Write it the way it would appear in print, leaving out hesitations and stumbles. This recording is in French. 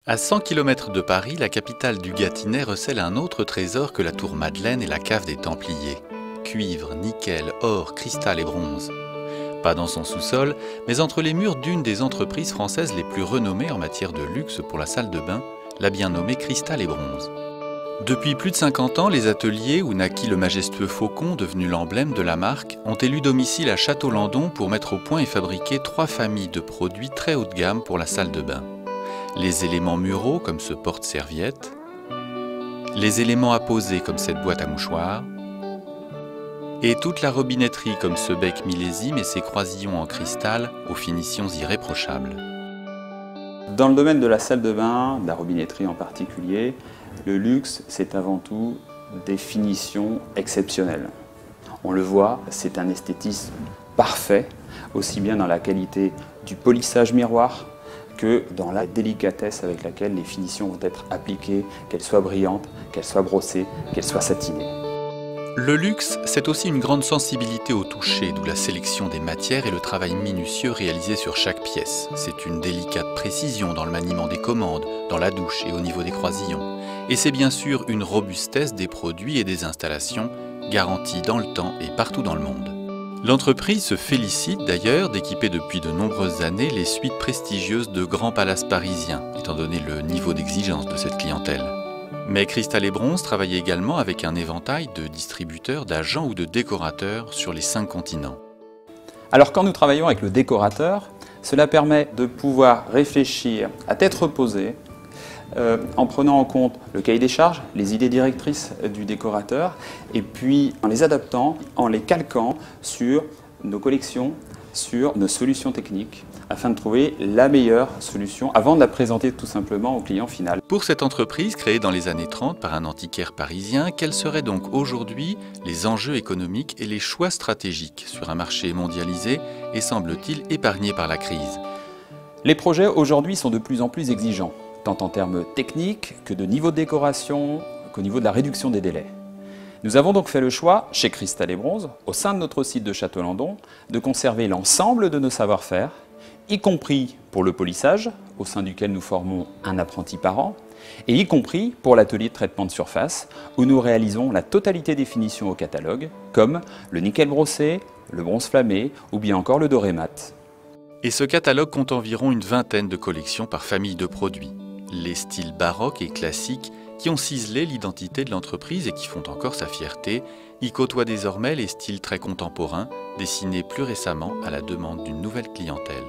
À 100 km de Paris, la capitale du Gâtinais recèle un autre trésor que la tour Madeleine et la cave des Templiers. Cuivre, nickel, or, cristal et bronze. Pas dans son sous-sol, mais entre les murs d'une des entreprises françaises les plus renommées en matière de luxe pour la salle de bain, la bien nommée Cristal et Bronze. Depuis plus de 50 ans, les ateliers où naquit le majestueux faucon devenu l'emblème de la marque ont élu domicile à Château-Landon pour mettre au point et fabriquer 3 familles de produits très haut de gamme pour la salle de bain. Les éléments muraux comme ce porte-serviette, les éléments apposés comme cette boîte à mouchoirs, et toute la robinetterie comme ce bec millésime et ses croisillons en cristal aux finitions irréprochables. Dans le domaine de la salle de bain, de la robinetterie en particulier, le luxe, c'est avant tout des finitions exceptionnelles. On le voit, c'est un esthétisme parfait, aussi bien dans la qualité du polissage miroir que dans la délicatesse avec laquelle les finitions vont être appliquées, qu'elles soient brillantes, qu'elles soient brossées, qu'elles soient satinées. Le luxe, c'est aussi une grande sensibilité au toucher, d'où la sélection des matières et le travail minutieux réalisé sur chaque pièce. C'est une délicate précision dans le maniement des commandes, dans la douche et au niveau des croisillons. Et c'est bien sûr une robustesse des produits et des installations, garantie dans le temps et partout dans le monde. L'entreprise se félicite d'ailleurs d'équiper depuis de nombreuses années les suites prestigieuses de grands palaces parisiens, étant donné le niveau d'exigence de cette clientèle. Mais Cristal et Bronze travaille également avec un éventail de distributeurs, d'agents ou de décorateurs sur les 5 continents. Alors quand nous travaillons avec le décorateur, cela permet de pouvoir réfléchir à tête reposée en prenant en compte le cahier des charges, les idées directrices du décorateur et puis en les adaptant, en les calquant sur nos collections, sur nos solutions techniques afin de trouver la meilleure solution avant de la présenter tout simplement au client final. Pour cette entreprise créée dans les années 30 par un antiquaire parisien, quels seraient donc aujourd'hui les enjeux économiques et les choix stratégiques sur un marché mondialisé et semble-t-il épargné par la crise? Les projets aujourd'hui sont de plus en plus exigeants, tant en termes techniques que de niveau de décoration, qu'au niveau de la réduction des délais. Nous avons donc fait le choix, chez Cristal et Bronze, au sein de notre site de Château-Landon, de conserver l'ensemble de nos savoir-faire, y compris pour le polissage, au sein duquel nous formons un apprenti par an, et y compris pour l'atelier de traitement de surface, où nous réalisons la totalité des finitions au catalogue, comme le nickel brossé, le bronze flammé ou bien encore le doré mat. Et ce catalogue compte environ une vingtaine de collections par famille de produits. Les styles baroques et classiques qui ont ciselé l'identité de l'entreprise et qui font encore sa fierté, y côtoient désormais les styles très contemporains, dessinés plus récemment à la demande d'une nouvelle clientèle.